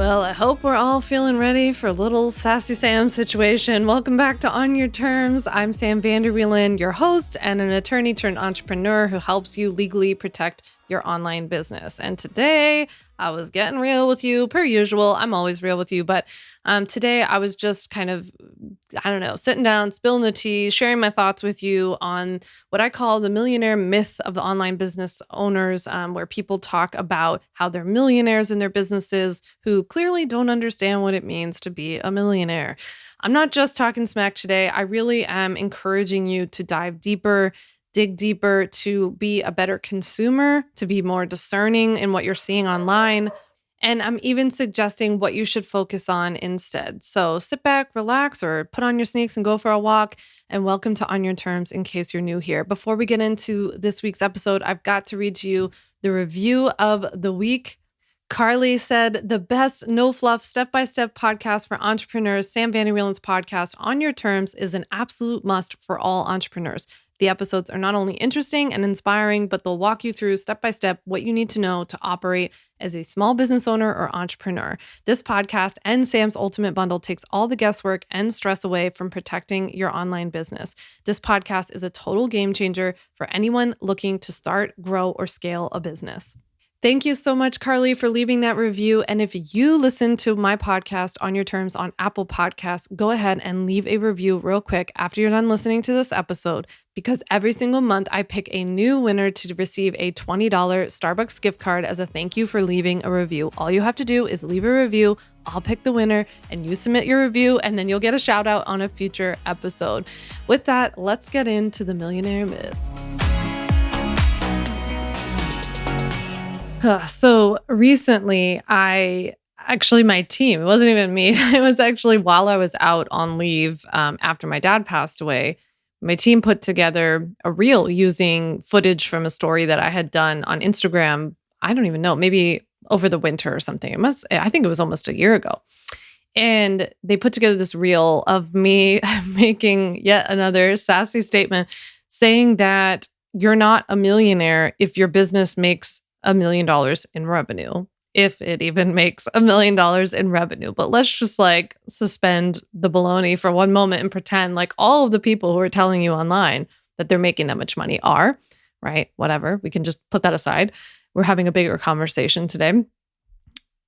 Well, I hope we're all feeling ready for a little Sassy Sam situation. Welcome back to On Your Terms. I'm Sam Vander Wielen, your host and an attorney turned entrepreneur who helps you legally protect your online business. And today I was getting real with you per usual. I'm always real with you, but today I was just kind of, sitting down, spilling the tea, sharing my thoughts with you on what I call the millionaire myth of the online business owners, where people talk about how they're millionaires in their businesses who clearly don't understand what it means to be a millionaire. I'm not just talking smack today. I really am encouraging you to dive deeper, dig deeper, to be a better consumer, to be more discerning in what you're seeing online. And I'm even suggesting what you should focus on instead. So sit back, relax, or put on your sneaks and go for a walk. And welcome to On Your Terms in case you're new here. Before we get into this week's episode, I've got to read to you the review of the week. Carly said, the best no fluff step-by-step podcast for entrepreneurs, Sam Vander Wielen's podcast, On Your Terms, is an absolute must for all entrepreneurs. The episodes are not only interesting and inspiring, but they'll walk you through step-by-step what you need to know to operate as a small business owner or entrepreneur. This podcast and Sam's Ultimate Bundle takes all the guesswork and stress away from protecting your online business. This podcast is a total game changer for anyone looking to start, grow, or scale a business. Thank you so much, Carly, for leaving that review. And if you listen to my podcast On Your Terms on Apple Podcasts, go ahead and leave a review real quick after you're done listening to this episode, because every single month I pick a new winner to receive a $20 Starbucks gift card as a thank you for leaving a review. All you have to do is leave a review. I'll pick the winner and you submit your review, and then you'll get a shout out on a future episode. With that, let's get into the millionaire myth. So recently, my team, it wasn't even me. It was actually while I was out on leave after my dad passed away, my team put together a reel using footage from a story that I had done on Instagram. I don't even know, maybe over the winter or something. I think it was almost a year ago. And they put together this reel of me making yet another sassy statement saying that you're not a millionaire if your business makes $1 million in revenue, if it even makes $1 million in revenue. But let's just suspend the baloney for one moment and pretend like all of the people who are telling you online that they're making that much money are, right? Whatever. We can just put that aside. We're having a bigger conversation today.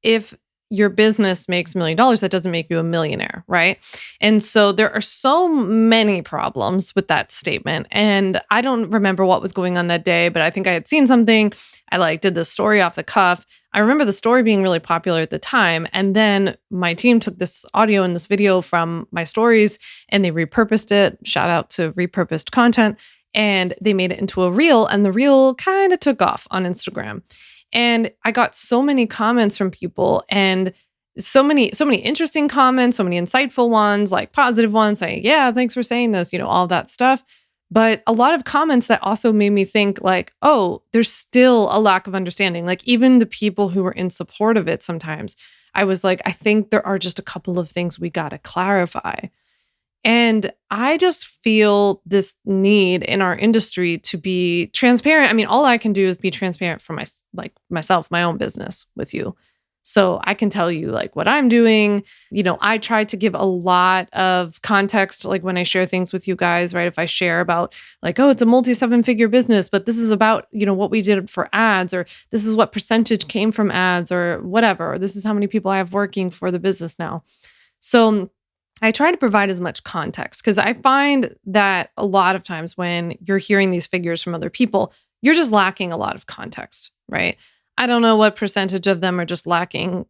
If your business makes $1 million, that doesn't make you a millionaire, right? And so there are so many problems with that statement. And I don't remember what was going on that day, but I think I had seen something. I did this story off the cuff. I remember the story being really popular at the time. And then my team took this audio and this video from my stories and they repurposed it. Shout out to repurposed content. And they made it into a reel, and the reel kind of took off on Instagram. And I got so many comments from people, and so many interesting comments, so many insightful ones, like positive ones saying, yeah, thanks for saying this, all that stuff. But a lot of comments that also made me think oh, there's still a lack of understanding. Even the people who were in support of it, sometimes I was I think there are just a couple of things we got to clarify. And I just feel this need in our industry to be transparent. I mean, all I can do is be transparent for myself, my own business with you. So I can tell you what I'm doing. I try to give a lot of context, when I share things with you guys, right? If I share about oh, it's a multi-7-figure business, but this is about, what we did for ads, or this is what percentage came from ads, or whatever, or this is how many people I have working for the business now. So I try to provide as much context, because I find that a lot of times when you're hearing these figures from other people, you're just lacking a lot of context, right? I don't know what percentage of them are just lacking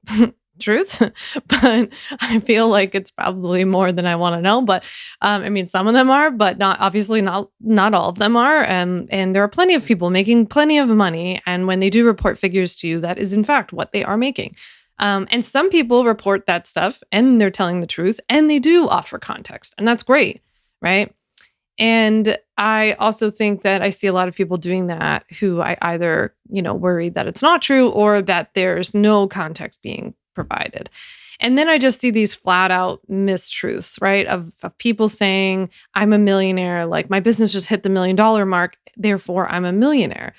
truth, but I feel like it's probably more than I want to know. But some of them are, but not all of them are. And there are plenty of people making plenty of money. And when they do report figures to you, that is in fact what they are making. And some people report that stuff and they're telling the truth and they do offer context, and that's great, right? And I also think that I see a lot of people doing that who I either, worry that it's not true or that there's no context being provided. And then I just see these flat out mistruths, right? Of people saying, I'm a millionaire, my business just hit the $1 million mark, therefore I'm a millionaire.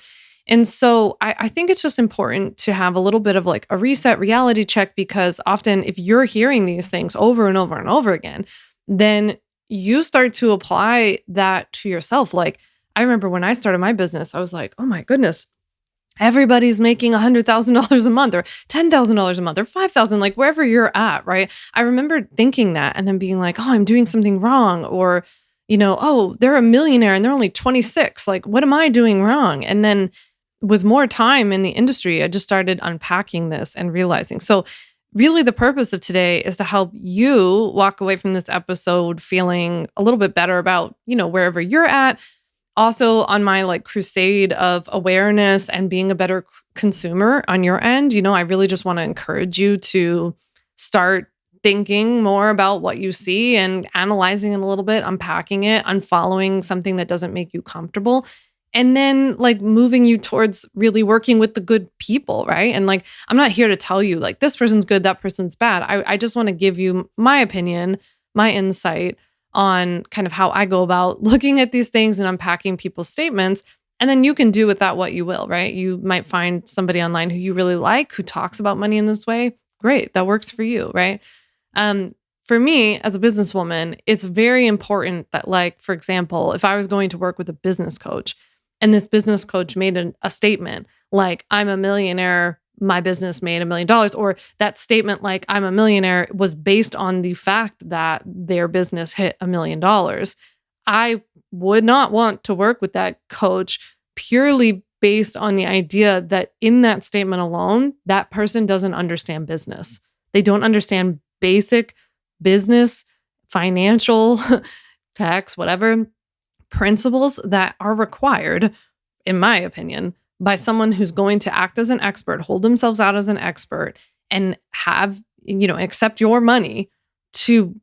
And so I think it's just important to have a little bit of like a reset reality check, because often if you're hearing these things over and over and over again, then you start to apply that to yourself. Like, I remember when I started my business, I was like, oh my goodness, everybody's making $100,000 a month or $10,000 a month or 5,000, like wherever you're at, right? I remember thinking that and then being like, oh, I'm doing something wrong. Or, oh, they're a millionaire and they're only 26. Like, what am I doing wrong? And then with more time in the industry, I just started unpacking this and realizing. So, really, the purpose of today is to help you walk away from this episode feeling a little bit better about, wherever you're at, also on my like crusade of awareness and being a better consumer on your end. I really just want to encourage you to start thinking more about what you see and analyzing it a little bit, unpacking it, unfollowing something that doesn't make you comfortable. And then like moving you towards really working with the good people, right? And like, I'm not here to tell you like this person's good, that person's bad. I just want to give you my opinion, my insight on kind of how I go about looking at these things and unpacking people's statements. And then you can do with that what you will, right? You might find somebody online who you really like, who talks about money in this way. Great, that works for you, right? For me as a businesswoman, it's very important that, like, for example, if I was going to work with a business coach and this business coach made a statement like, I'm a millionaire, my business made $1 million, or that statement like, I'm a millionaire, was based on the fact that their business hit $1 million. I would not want to work with that coach purely based on the idea that in that statement alone, that person doesn't understand business. They don't understand basic business, financial, tax, whatever principles that are required, in my opinion, by someone who's going to act as an expert, hold themselves out as an expert, and have, accept your money to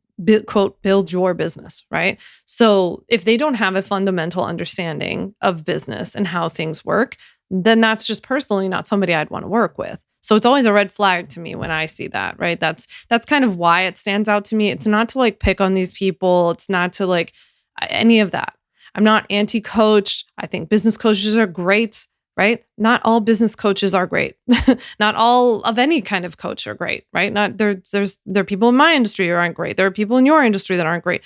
quote, build your business, right? So if they don't have a fundamental understanding of business and how things work, then that's just personally not somebody I'd want to work with. So it's always a red flag to me when I see that, right? That's kind of why it stands out to me. It's not to like pick on these people. It's not to like any of that. I'm not anti-coach. I think business coaches are great, right? Not all business coaches are great. Not all of any kind of coach are great, right? Not there are people in my industry who aren't great. There are people in your industry that aren't great.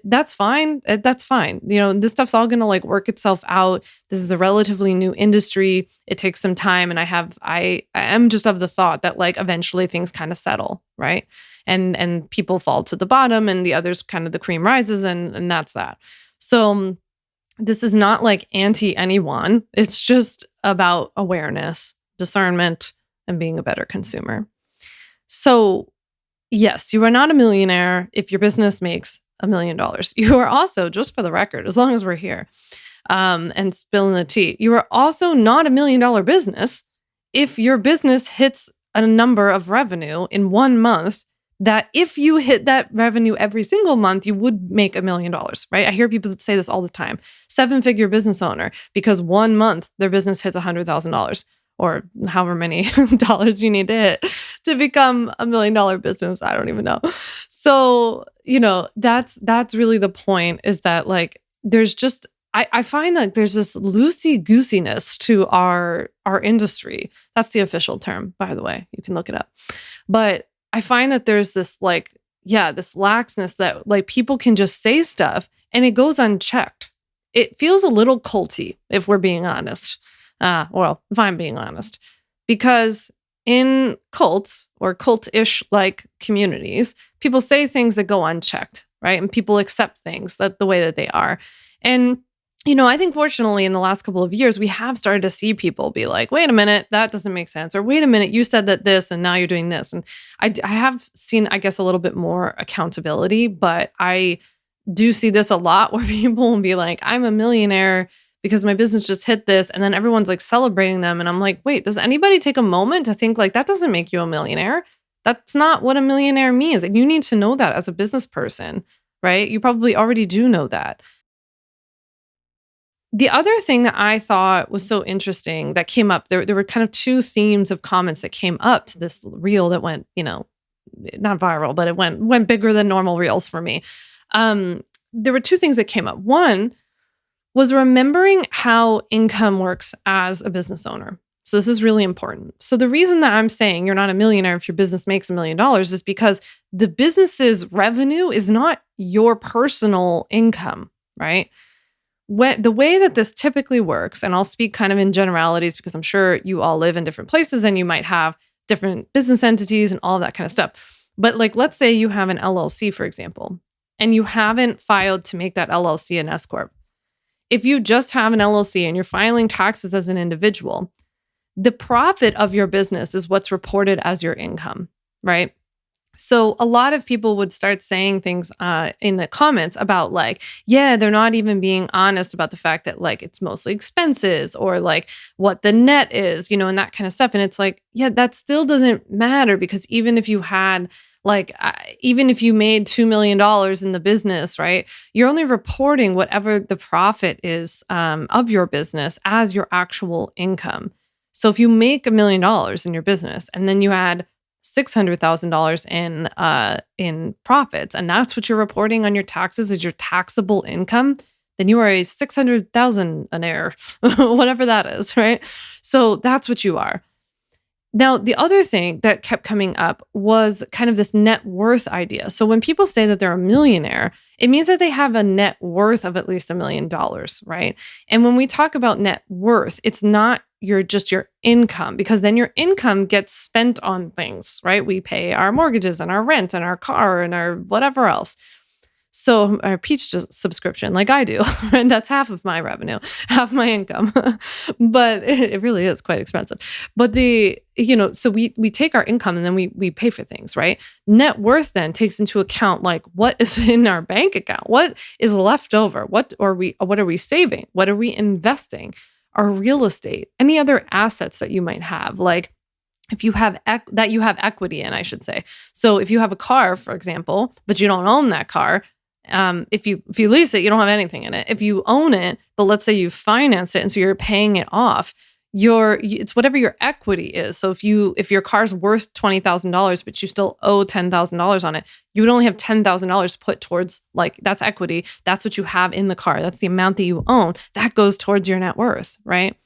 That's fine. That's fine. This stuff's all going to like work itself out. This is a relatively new industry. It takes some time, and I am just of the thought that like eventually things kind of settle, right? And people fall to the bottom, and the others kind of the cream rises, and that's that. So this is not like anti anyone. It's just about awareness, discernment, and being a better consumer. So yes, you are not a millionaire if your business makes $1 million. You are also, just for the record, as long as we're here and spilling the tea, you are also not $1 million business if your business hits a number of revenue in 1 month that if you hit that revenue every single month, you would make $1 million, right? I hear people that say this all the time. 7-figure business owner, because 1 month their business hits $100,000 or however many dollars you need to hit to become $1 million business. I don't even know. So, that's really the point, is that like, there's just, I find that there's this loosey-goosiness to our industry. That's the official term, by the way. You can look it up. But I find that there's this this laxness that like people can just say stuff and it goes unchecked. It feels a little culty, if we're being honest. If I'm being honest, because in cults or cult-ish like communities, people say things that go unchecked, right? And people accept things that the way that they are. And I think fortunately in the last couple of years, we have started to see people be like, wait a minute, that doesn't make sense. Or wait a minute, you said that this, and now you're doing this. And I have seen, I guess, a little bit more accountability, but I do see this a lot where people will be like, I'm a millionaire because my business just hit this. And then everyone's like celebrating them. And I'm like, wait, does anybody take a moment to think like, that doesn't make you a millionaire? That's not what a millionaire means. And you need to know that as a business person, right? You probably already do know that. The other thing that I thought was so interesting that came up, there were kind of two themes of comments that came up to this reel that went, not viral, but it went bigger than normal reels for me. There were two things that came up. One was remembering how income works as a business owner. So this is really important. So the reason that I'm saying you're not a millionaire if your business makes $1 million is because the business's revenue is not your personal income, right? The way that this typically works, and I'll speak kind of in generalities because I'm sure you all live in different places and you might have different business entities and all that kind of stuff. But like, let's say you have an LLC, for example, and you haven't filed to make that LLC an S corp. If you just have an LLC and you're filing taxes as an individual, the profit of your business is what's reported as your income, right? So a lot of people would start saying things in the comments about like, yeah, they're not even being honest about the fact that like it's mostly expenses or like what the net is, and that kind of stuff. And it's like, yeah, that still doesn't matter because even if you had even if you made $2 million in the business, right, you're only reporting whatever the profit is of your business as your actual income. So if you make $1 million in your business and then you add $600,000 in profits, and that's what you're reporting on your taxes as your taxable income, then you are a 600,000 an heir, whatever that is, right? So that's what you are. Now, the other thing that kept coming up was kind of this net worth idea. So when people say that they're a millionaire, it means that they have a net worth of at least $1 million, right? And when we talk about net worth, it's not just your income, because then your income gets spent on things, right? We pay our mortgages and our rent and our car and our whatever else. So our Peach subscription, like I do, and that's half of my revenue, half my income, but it really is quite expensive. But so we take our income and then we pay for things, right? Net worth then takes into account like what is in our bank account, what is left over, what are we saving, what are we investing, our real estate, any other assets that you might have, like if you have that you have equity in, I should say. So if you have a car, for example, but you don't own that car. If you lease it, you don't have anything in it. If you own it, but let's say you financed it and so you're paying it off, it's whatever your equity is. So if your car's worth $20,000, but you still owe $10,000 on it, you would only have $10,000 to put towards, like, that's equity. That's what you have in the car. That's the amount that you own. That goes towards your net worth, right?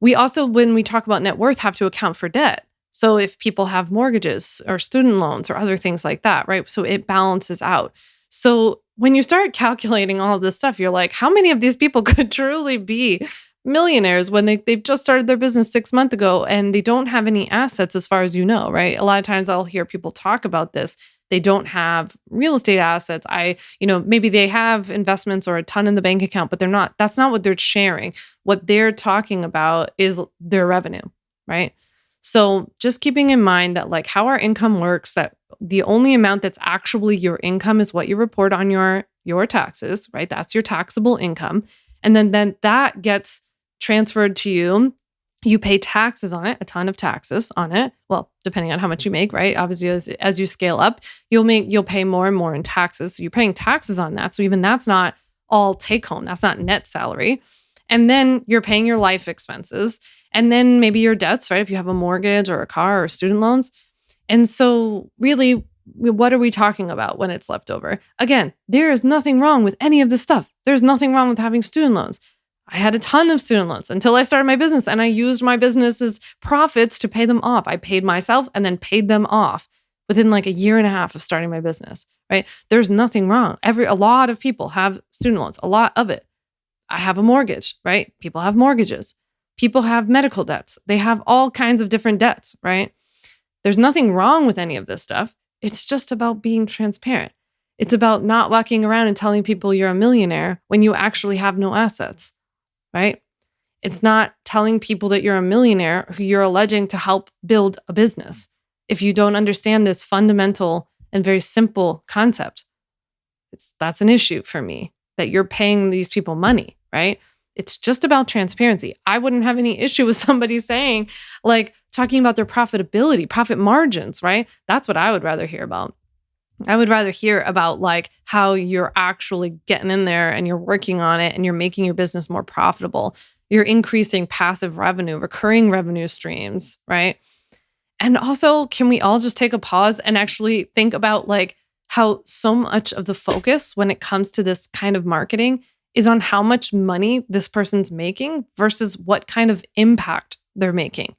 We also, when we talk about net worth, have to account for debt. So if people have mortgages or student loans or other things like that, right? So it balances out. So when you start calculating all of this stuff, you're like, how many of these people could truly be millionaires when they've just started their business 6 months ago and they don't have any assets as far as right? A lot of times I'll hear people talk about this. They don't have real estate assets. Maybe they have investments or a ton in the bank account, but that's not what they're sharing. What they're talking about is their revenue, right? So just keeping in mind that like how our income works, that the only amount that's actually your income is what you report on your taxes, right? That's your taxable income. And then that gets transferred to you. You pay taxes on it, a ton of taxes on it. Well, depending on how much you make, right? Obviously, as you scale up, you'll pay more and more in taxes. So you're paying taxes on that. So even that's not all take home. That's not net salary. And then you're paying your life expenses. And then maybe your debts, right? If you have a mortgage or a car or student loans. And so really, what are we talking about when it's left over? Again, there is nothing wrong with any of this stuff. There's nothing wrong with having student loans. I had a ton of student loans until I started my business, and I used my business's profits to pay them off. I paid myself and then paid them off within like a year and a half of starting my business, right? There's nothing wrong. A lot of people have student loans, a lot of it. I have a mortgage, right? People have mortgages. People have medical debts. They have all kinds of different debts, right? There's nothing wrong with any of this stuff. It's just about being transparent. It's about not walking around and telling people you're a millionaire when you actually have no assets, right? It's not telling people that you're a millionaire who you're alleging to help build a business. If you don't understand this fundamental and very simple concept, that's an issue for me, that you're paying these people money, right? It's just about transparency. I wouldn't have any issue with somebody saying, like, talking about their profitability, profit margins, right? That's what I would rather hear about. I would rather hear about like how you're actually getting in there and you're working on it and you're making your business more profitable. You're increasing passive revenue, recurring revenue streams, right? And also, can we all just take a pause and actually think about like how so much of the focus when it comes to this kind of marketing is on how much money this person's making versus what kind of impact they're making.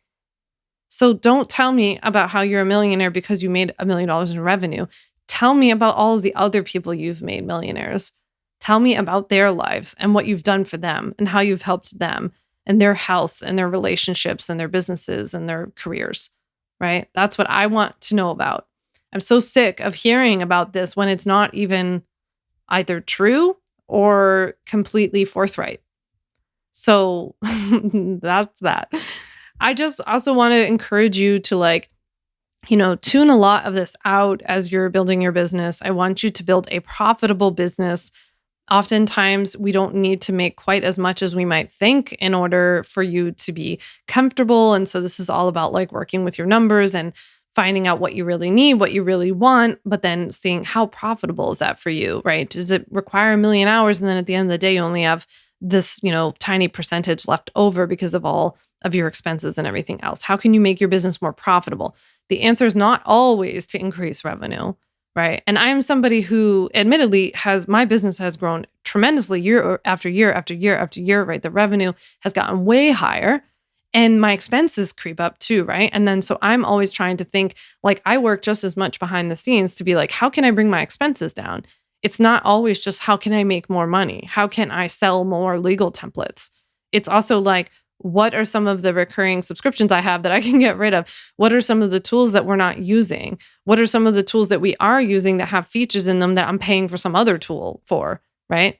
So don't tell me about how you're a millionaire because you made $1 million in revenue. Tell me about all of the other people you've made millionaires. Tell me about their lives and what you've done for them and how you've helped them and their health and their relationships and their businesses and their careers, right? That's what I want to know about. I'm so sick of hearing about this when it's not even either true or completely forthright. So that's that. I just also want to encourage you to tune a lot of this out as you're building your business. I want you to build a profitable business. Oftentimes, we don't need to make quite as much as we might think in order for you to be comfortable. And so this is all about working with your numbers and finding out what you really need, what you really want, but then seeing how profitable is that for you, right? Does it require 1,000,000 hours? And then at the end of the day, you only have this, tiny percentage left over because of all of your expenses and everything else. How can you make your business more profitable? The answer is not always to increase revenue, right? And I am somebody who admittedly my business has grown tremendously year after year after year after year, right? The revenue has gotten way higher and my expenses creep up too, right? And then so I'm always trying to think I work just as much behind the scenes to be how can I bring my expenses down? It's not always just how can I make more money? How can I sell more legal templates? It's also what are some of the recurring subscriptions I have that I can get rid of? What are some of the tools that we're not using? What are some of the tools that we are using that have features in them that I'm paying for some other tool for, right?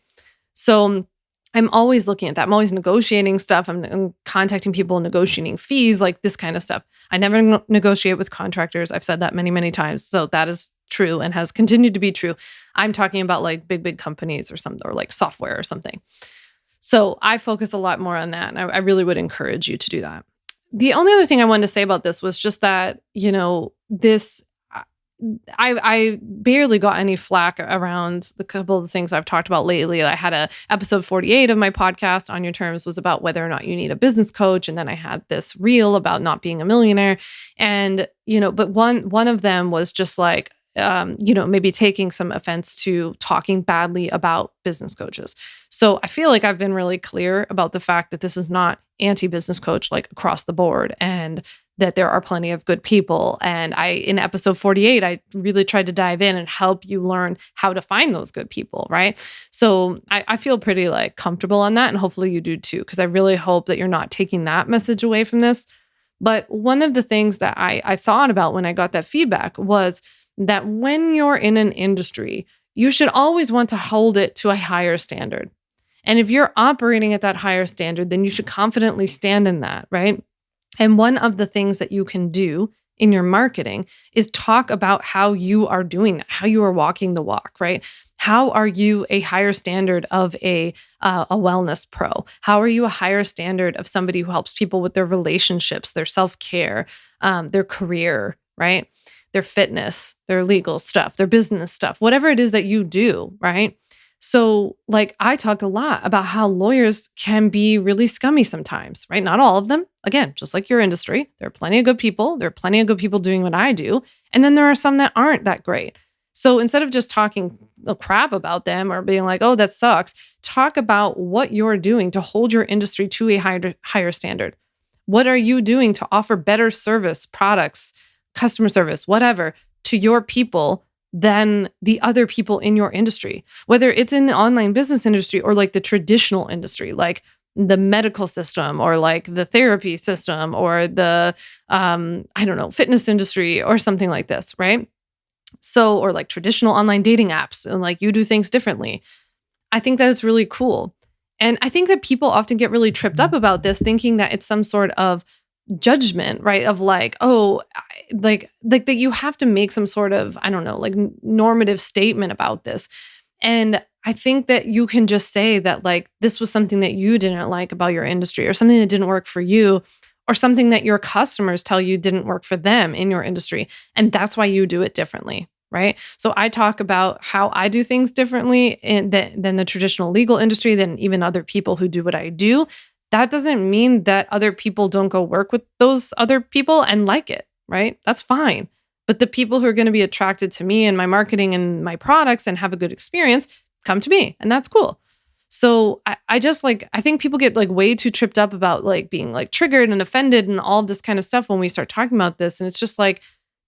So I'm always looking at that. I'm always negotiating stuff. I'm contacting people, negotiating fees, this kind of stuff. I never negotiate with contractors. I've said that many, many times. So that is true and has continued to be true. I'm talking about big companies or something, or software or something. So I focus a lot more on that. And I really would encourage you to do that. The only other thing I wanted to say about this was just that, I barely got any flack around the couple of the things I've talked about lately. I had a episode 48 of my podcast, On Your Terms, was about whether or not you need a business coach. And then I had this reel about not being a millionaire. And, but one of them was just maybe taking some offense to talking badly about business coaches. So I feel I've been really clear about the fact that this is not anti-business coach across the board, and that there are plenty of good people. And in episode 48, I really tried to dive in and help you learn how to find those good people, right? So I feel pretty comfortable on that, and hopefully you do too, because I really hope that you're not taking that message away from this. But one of the things that I thought about when I got that feedback was that when you're in an industry, you should always want to hold it to a higher standard. And if you're operating at that higher standard, then you should confidently stand in that, right? And one of the things that you can do in your marketing is talk about how you are doing that, how you are walking the walk, right? How are you a higher standard of a wellness pro? How are you a higher standard of somebody who helps people with their relationships, their self-care, their career, right? Their fitness, their legal stuff, their business stuff, whatever it is that you do, right? So I talk a lot about how lawyers can be really scummy sometimes, right? Not all of them. Again, just like your industry, there are plenty of good people. There are plenty of good people doing what I do. And then there are some that aren't that great. So instead of just talking crap about them or being oh, that sucks, talk about what you're doing to hold your industry to a higher standard. What are you doing to offer better service, products, customer service, whatever, to your people than the other people in your industry, whether it's in the online business industry or the traditional industry, the medical system or the therapy system or the, fitness industry or something like this, right? So, or traditional online dating apps and you do things differently. I think that it's really cool. And I think that people often get really tripped up about this, thinking that it's some sort of judgment, right? Of that you have to make some sort of, normative statement about this. And I think that you can just say that this was something that you didn't like about your industry, or something that didn't work for you, or something that your customers tell you didn't work for them in your industry. And that's why you do it differently, right? So I talk about how I do things differently than the traditional legal industry, than even other people who do what I do. That doesn't mean that other people don't go work with those other people and like it, right? That's fine. But the people who are going to be attracted to me and my marketing and my products and have a good experience come to me, and that's cool. So I just like, I think people get like way too tripped up about like being like triggered and offended and all this kind of stuff when we start talking about this. And it's just like,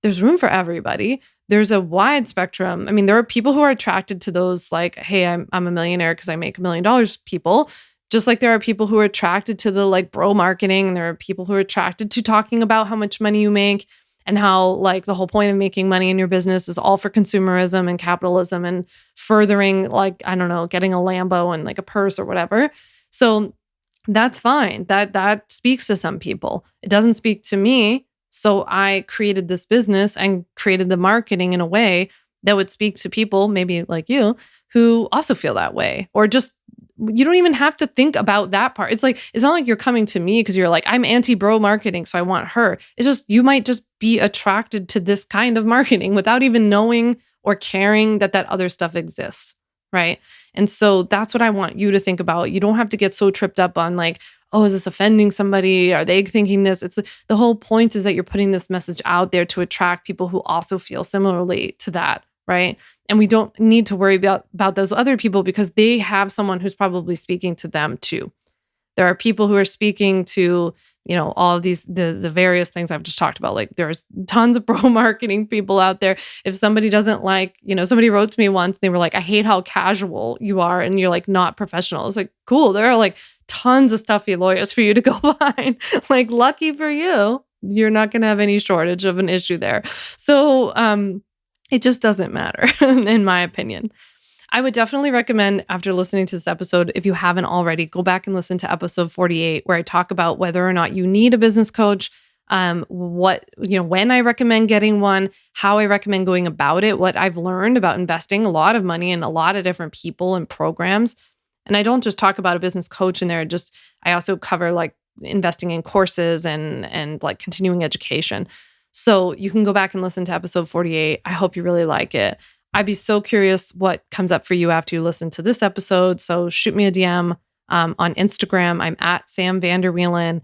there's room for everybody. There's a wide spectrum. I mean, there are people who are attracted to those like, hey, I'm a millionaire because I make $1 million people. Just like there are people who are attracted to the like bro marketing. And there are people who are attracted to talking about how much money you make and how like the whole point of making money in your business is all for consumerism and capitalism and furthering like, I don't know, getting a Lambo and like a purse or whatever. So that's fine. That speaks to some people. It doesn't speak to me. So I created this business and created the marketing in a way that would speak to people, maybe like you, who also feel that way. Or just, you don't even have to think about that part. It's like, it's not like you're coming to me because you're like, I'm anti-bro marketing, so I want her. It's just, you might just be attracted to this kind of marketing without even knowing or caring that other stuff exists, right? And so that's what I want you to think about. You don't have to get so tripped up on like, oh, is this offending somebody? Are they thinking this? It's the whole point is that you're putting this message out there to attract people who also feel similarly to that, right? And we don't need to worry about those other people because they have someone who's probably speaking to them too. There are people who are speaking to, you know, all of these, the various things I've just talked about. Like there's tons of bro marketing people out there. If somebody doesn't like, you know, somebody wrote to me once, they were like, I hate how casual you are and you're like not professional. It's like, cool. There are like tons of stuffy lawyers for you to go find. Like lucky for you, you're not going to have any shortage of an issue there. So, it just doesn't matter, in my opinion. I would definitely recommend after listening to this episode, if you haven't already, go back and listen to episode 48, where I talk about whether or not you need a business coach, when I recommend getting one, how I recommend going about it, what I've learned about investing a lot of money in a lot of different people and programs. And I don't just talk about a business coach in there, I also cover like investing in courses and like continuing education. So you can go back and listen to episode 48. I hope you really like it. I'd be so curious what comes up for you after you listen to this episode. So shoot me a DM on Instagram. I'm at Sam Vander Wielen.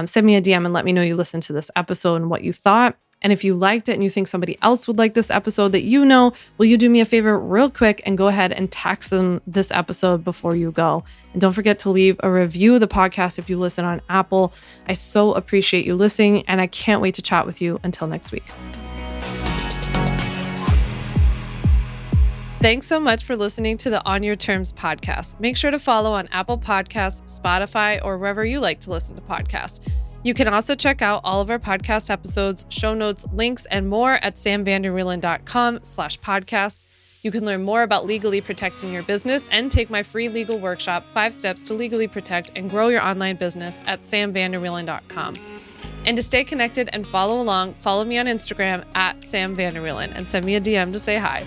Send me a DM and let me know you listened to this episode and what you thought. And if you liked it and you think somebody else would like this episode that you know, will you do me a favor real quick and go ahead and text them this episode before you go? And don't forget to leave a review of the podcast if you listen on Apple. I so appreciate you listening, and I can't wait to chat with you until next week. Thanks so much for listening to the On Your Terms podcast. Make sure to follow on Apple Podcasts, Spotify, or wherever you like to listen to podcasts. You can also check out all of our podcast episodes, show notes, links, and more at samvanderwielen.com/podcast. You can learn more about legally protecting your business and take my free legal workshop, 5 Steps to Legally Protect and Grow Your Online Business at samvanderwielen.com. And to stay connected and follow along, follow me on Instagram at samvanderwielen and send me a DM to say hi.